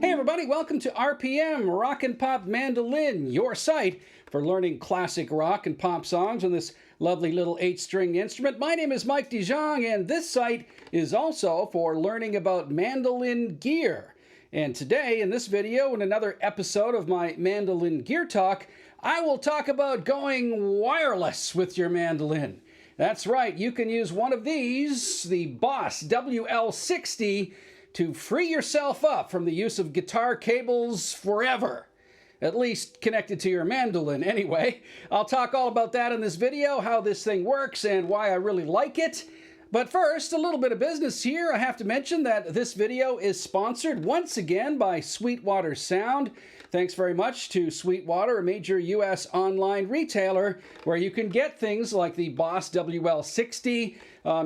Hey everybody, welcome to RPM, Rock and Pop Mandolin, your site for learning classic rock and pop songs on this lovely little 8-string instrument. My name is Mike DeJong, and this site is also for learning about mandolin gear. And today, in this video, in another episode of my Mandolin Gear Talk, I will talk about going wireless with your mandolin. That's right, you can use one of these, the Boss WL60, to free yourself up from the use of guitar cables forever. At least connected to your mandolin anyway. I'll talk all about that in this video, how this thing works and why I really like it. But first, a little bit of business here. I have to mention that this video is sponsored once again by Sweetwater Sound. Thanks very much to Sweetwater, a major U.S. online retailer where you can get things like the Boss WL60.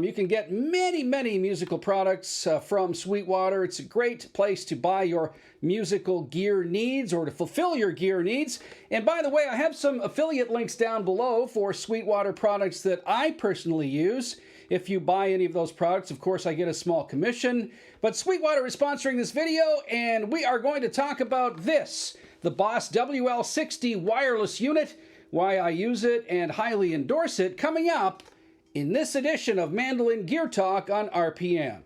You can get many musical products from Sweetwater. It's a great place to buy your musical gear needs or to fulfill your gear needs. And by the way, I have some affiliate links down below for Sweetwater products that I personally use. If you buy any of those products, of course, I get a small commission. But Sweetwater is sponsoring this video, and we are going to talk about this, the Boss WL60 wireless unit, why I use it and highly endorse it, coming up in this edition of Mandolin Gear Talk on RPM.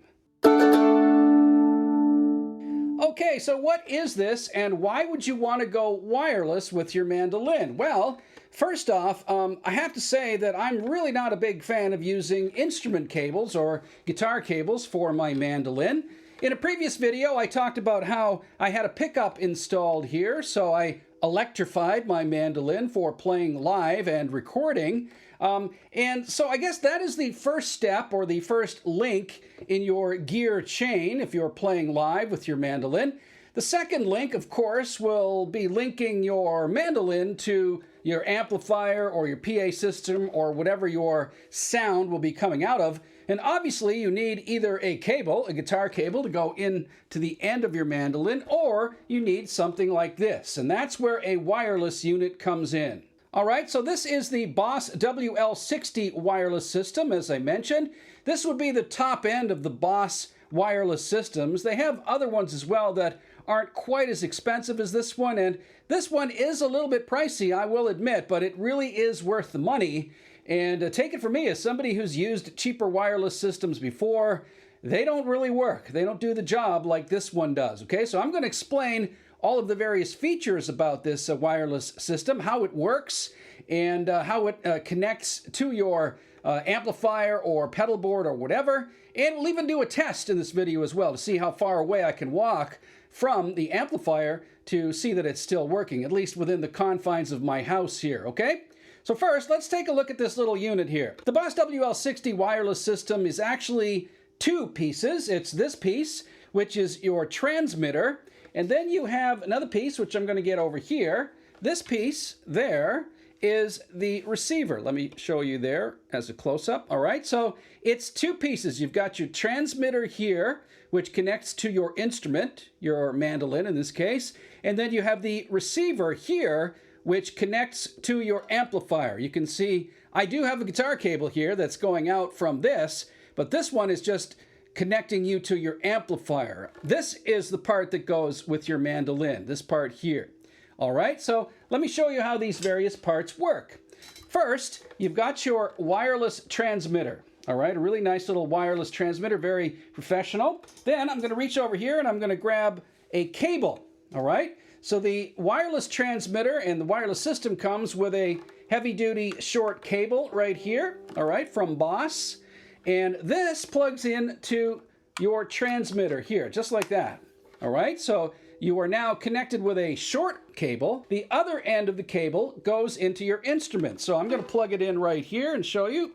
Okay, so what is this, and why would you want to go wireless with your mandolin? Well, first off, I have to say that I'm really not a big fan of using instrument cables or guitar cables for my mandolin. In a previous video, I talked about how I had a pickup installed here, so I electrified my mandolin for playing live and recording. And so I guess that is the first step or the first link in your gear chain if you're playing live with your mandolin. The second link, of course, will be linking your mandolin to your amplifier or your PA system or whatever your sound will be coming out of. And obviously you need either a cable, a guitar cable, to go in to the end of your mandolin, or you need something like this. And that's where a wireless unit comes in. All right, so this is the Boss WL60 wireless system, as I mentioned. This would be the top end of the Boss wireless systems. They have other ones as well that aren't quite as expensive as this one, and this one is a little bit pricey, I will admit, but it really is worth the money. And take it from me, as somebody who's used cheaper wireless systems before, they don't really work. They don't do the job like this one does, okay? So I'm going to explain all of the various features about this wireless system, how it works, and how it connects to your amplifier or pedal board or whatever. And we'll even do a test in this video as well to see how far away I can walk from the amplifier to see that it's still working, at least within the confines of my house here, okay? So first, let's take a look at this little unit here. The Boss WL60 wireless system is actually two pieces. It's this piece, which is your transmitter, and then you have another piece, which I'm going to get over here. This piece there is the receiver. Let me show you there as a close-up. All right, so it's two pieces. You've got your transmitter here, which connects to your instrument, your mandolin in this case, and then you have the receiver here, which connects to your amplifier. You can see I do have a guitar cable here that's going out from this, but this one is just connecting you to your amplifier. This is the part that goes with your mandolin, this part here. All right, so let me show you how these various parts work. First, you've got your wireless transmitter. All right, a really nice little wireless transmitter, very professional. Then I'm going to reach over here and I'm going to grab a cable. All right, so the wireless transmitter and the wireless system comes with a heavy-duty short cable right here, all right, from Boss. And this plugs in to your transmitter here, just like that. All right, so you are now connected with a short cable. The other end of the cable goes into your instrument. So I'm going to plug it in right here and show you.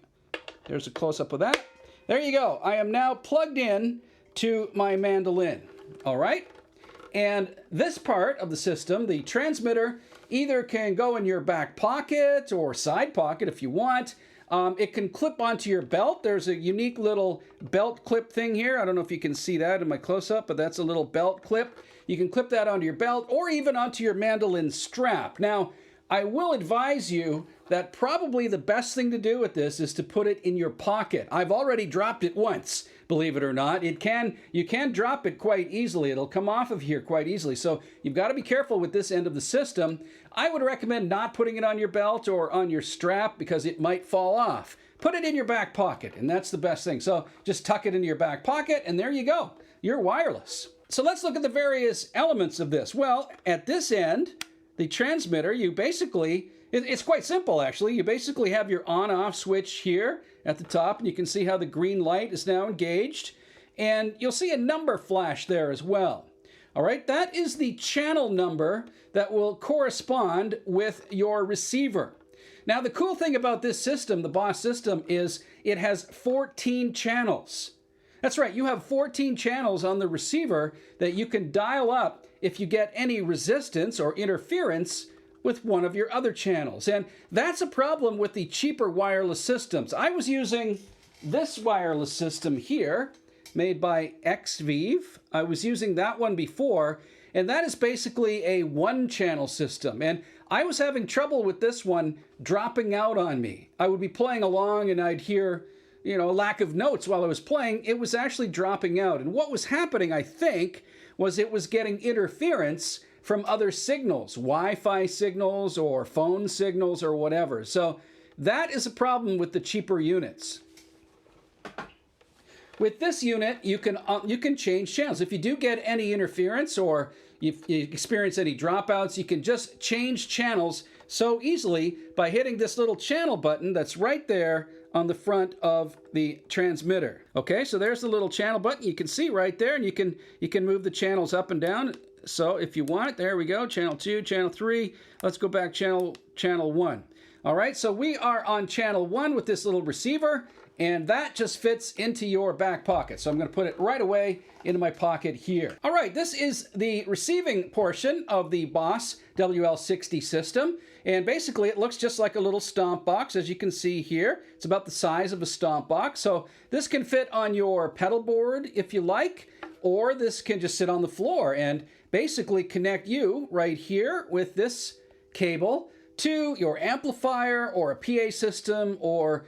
There's a close-up of that. There you go. I am now plugged in to my mandolin. All right, and this part of the system, the transmitter, either can go in your back pocket or side pocket if you want. It can clip onto your belt. There's a unique little belt clip thing here. I don't know if you can see that in my close-up, but that's a little belt clip. You can clip that onto your belt or even onto your mandolin strap. Now, I will advise you that probably the best thing to do with this is to put it in your pocket. I've already dropped it once, believe it or not. You can drop it quite easily. It'll come off of here quite easily. So you've got to be careful with this end of the system. I would recommend not putting it on your belt or on your strap because it might fall off. Put it in your back pocket, and that's the best thing. So just tuck it into your back pocket, and there you go. You're wireless. So let's look at the various elements of this. Well, at this end, the transmitter, it's quite simple actually. You basically have your on-off switch here at the top, and you can see how the green light is now engaged. And you'll see a number flash there as well. All right, that is the channel number that will correspond with your receiver. Now, the cool thing about this system, the Boss system, is it has 14 channels. That's right, you have 14 channels on the receiver that you can dial up if you get any resistance or interference with one of your other channels. And that's a problem with the cheaper wireless systems. I was using this wireless system here, made by XVive. I was using that one before, and that is basically a one-channel system. And I was having trouble with this one dropping out on me. I would be playing along and I'd hear, a lack of notes while I was playing. It was actually dropping out. And what was happening, I think, was it was getting interference from other signals, Wi-Fi signals or phone signals or whatever. So that is a problem with the cheaper units. With this unit, you can change channels. If you do get any interference or you experience any dropouts, you can just change channels so easily by hitting this little channel button that's right there on the front of the transmitter. Okay, so there's the little channel button. You can see right there, and you can move the channels up and down. So if you want it, there we go, channel 2, channel 3. Let's go back channel 1. All right, so we are on channel 1 with this little receiver, and that just fits into your back pocket. So I'm going to put it right away into my pocket here. All right, this is the receiving portion of the Boss WL60 system. And basically it looks just like a little stomp box, as you can see here. It's about the size of a stomp box. So this can fit on your pedal board if you like, or this can just sit on the floor and basically connect you right here with this cable to your amplifier or a PA system or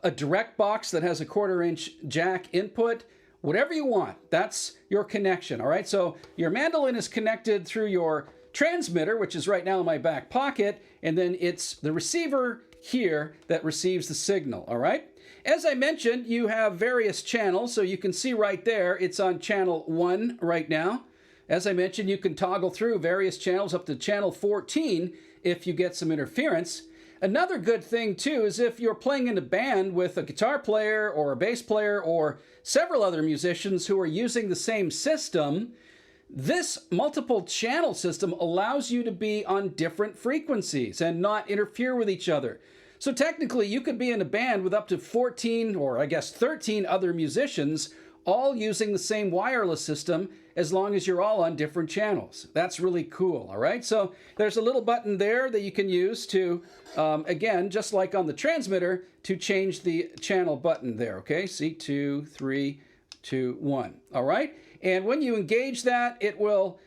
a direct box that has a 1/4-inch jack input, whatever you want. That's your connection, all right? So your mandolin is connected through your transmitter, which is right now in my back pocket, and then it's the receiver here that receives the signal, all right? As I mentioned, you have various channels, so you can see right there, it's on channel 1 right now. As I mentioned, you can toggle through various channels up to channel 14 if you get some interference. Another good thing too is if you're playing in a band with a guitar player or a bass player or several other musicians who are using the same system, this multiple channel system allows you to be on different frequencies and not interfere with each other. So technically you could be in a band with up to 14 or I guess 13 other musicians all using the same wireless system as long as you're all on different channels. That's really cool, all right? So there's a little button there that you can use to, again, just like on the transmitter, to change the channel button there, okay? See, 2, 3, 2, 1, all right? And when you engage that, it will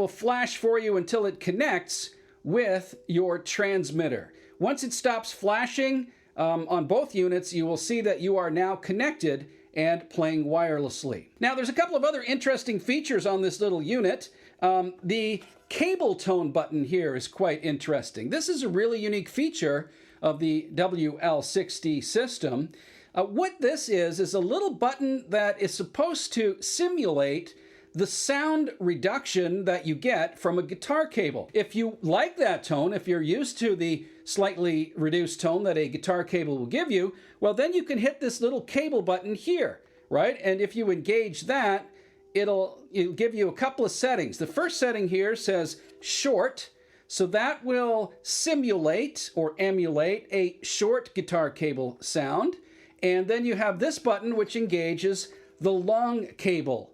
flash for you until it connects with your transmitter. Once it stops flashing on both units, you will see that you are now connected and playing wirelessly. Now, there's a couple of other interesting features on this little unit. The cable tone button here is quite interesting. This is a really unique feature of the WL60 system. What this is a little button that is supposed to simulate the sound reduction that you get from a guitar cable. If you like that tone, if you're used to the slightly reduced tone that a guitar cable will give you, well, then you can hit this little cable button here, right? And if you engage that, it'll give you a couple of settings. The first setting here says short, so that will simulate or emulate a short guitar cable sound. And then you have this button which engages the long cable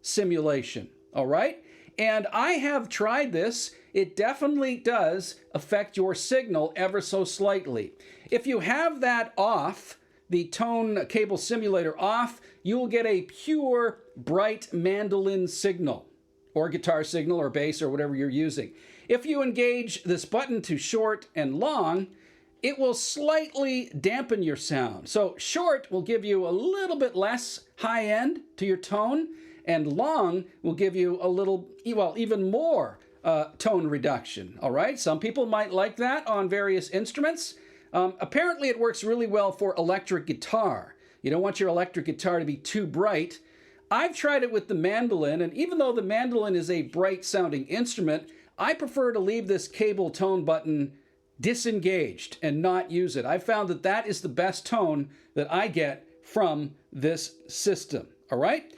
simulation, all right? And I have tried this. It definitely does affect your signal ever so slightly. If you have that off, the tone cable simulator off, you will get a pure, bright mandolin signal, or guitar signal, or bass, or whatever you're using. If you engage this button to short and long, it will slightly dampen your sound. So short will give you a little bit less high end to your tone, and long will give you a little, well, even more tone reduction. All right, some people might like that on various instruments. Apparently it works really well for electric guitar. You don't want your electric guitar to be too bright. I've tried it with the mandolin, and even though the mandolin is a bright sounding instrument, I prefer to leave this cable tone button disengaged and not use it. I found that that is the best tone that I get from this system. All right.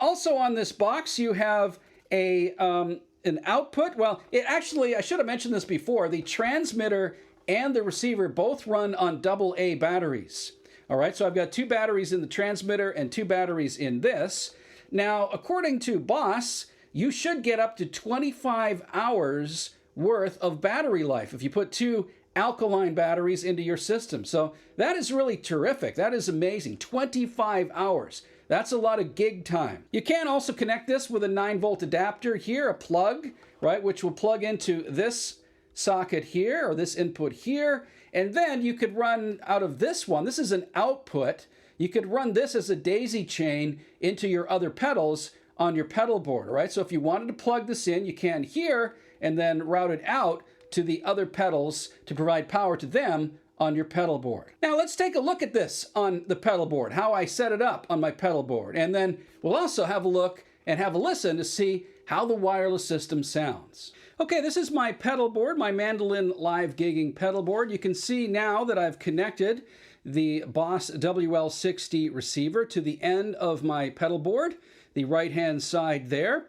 Also on this box, you have an output. Well, I should have mentioned this before. The transmitter and the receiver both run on AA batteries. All right, so I've got 2 batteries in the transmitter and 2 batteries in this. Now, according to Boss, you should get up to 25 hours worth of battery life if you put 2 alkaline batteries into your system. So that is really terrific. That is amazing. 25 hours. That's a lot of gig time. You can also connect this with a 9-volt adapter here, a plug, right, which will plug into this socket here, or this input here, and then you could run out of this one. This is an output. You could run this as a daisy chain into your other pedals on your pedal board, all right? So if you wanted to plug this in, you can here, and then route it out to the other pedals to provide power to them on your pedal board. Now let's take a look at this on the pedal board, how I set it up on my pedal board, and then we'll also have a look and have a listen to see how the wireless system sounds. Okay, this is my pedal board, my Mandolin live gigging pedal board. You can see now that I've connected the Boss WL60 receiver to the end of my pedal board, the right-hand side there.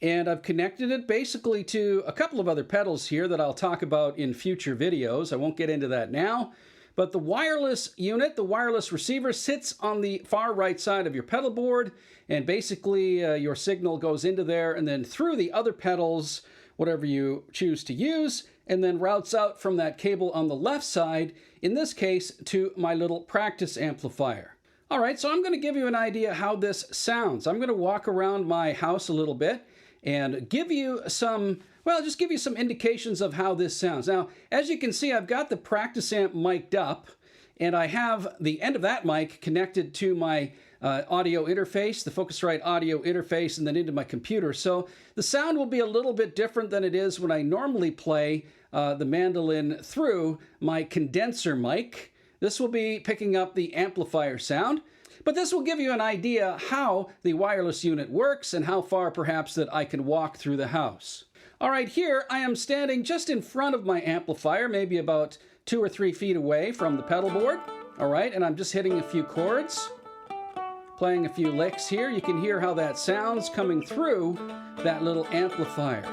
And I've connected it basically to a couple of other pedals here that I'll talk about in future videos. I won't get into that now. But the wireless unit, the wireless receiver, sits on the far right side of your pedal board. And basically your signal goes into there and then through the other pedals, whatever you choose to use, and then routes out from that cable on the left side, in this case, to my little practice amplifier. All right, so I'm going to give you an idea how this sounds. I'm going to walk around my house a little bit and give you some, well, just give you some indications of how this sounds. Now, as you can see, I've got the practice amp mic'd up, and I have the end of that mic connected to my audio interface, the Focusrite audio interface, and then into my computer. So the sound will be a little bit different than it is when I normally play the mandolin through my condenser mic. This will be picking up the amplifier sound, but this will give you an idea how the wireless unit works and how far perhaps that I can walk through the house. All right, here I am standing just in front of my amplifier, maybe about 2 or 3 feet away from the pedal board. All right, and I'm just hitting a few chords, playing a few licks here. You can hear how that sounds coming through that little amplifier.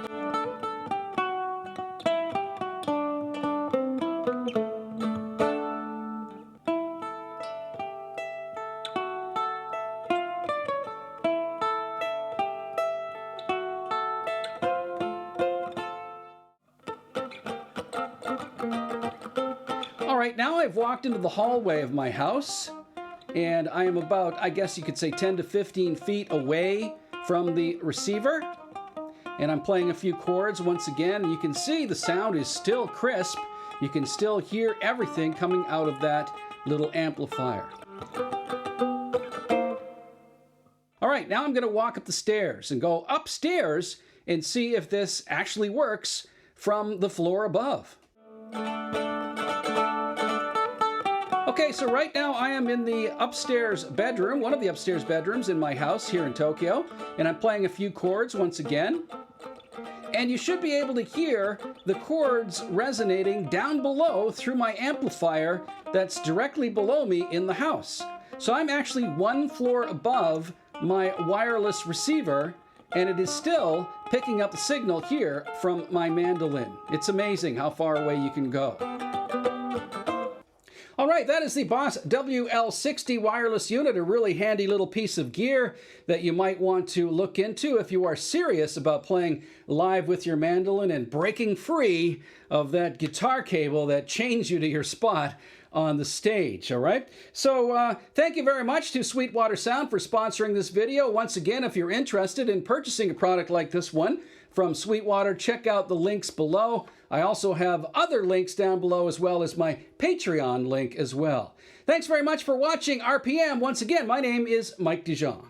All right, now I've walked into the hallway of my house, and I am about, I guess you could say, 10 to 15 feet away from the receiver. And I'm playing a few chords once again. You can see the sound is still crisp. You can still hear everything coming out of that little amplifier. All right, now I'm going to walk up the stairs and go upstairs and see if this actually works from the floor above. Okay, so right now I am in the upstairs bedroom, one of the upstairs bedrooms in my house here in Tokyo, and I'm playing a few chords once again. And you should be able to hear the chords resonating down below through my amplifier that's directly below me in the house. So I'm actually 1 floor above my wireless receiver, and it is still picking up the signal here from my mandolin. It's amazing how far away you can go. All right, that is the Boss WL60 wireless unit, a really handy little piece of gear that you might want to look into if you are serious about playing live with your mandolin and breaking free of that guitar cable that chains you to your spot on the stage, all right? So thank you very much to Sweetwater Sound for sponsoring this video. Once again, if you're interested in purchasing a product like this one from Sweetwater, check out the links below. I also have other links down below, as well as my Patreon link as well. Thanks very much for watching RPM. Once again, my name is Mike Dijon.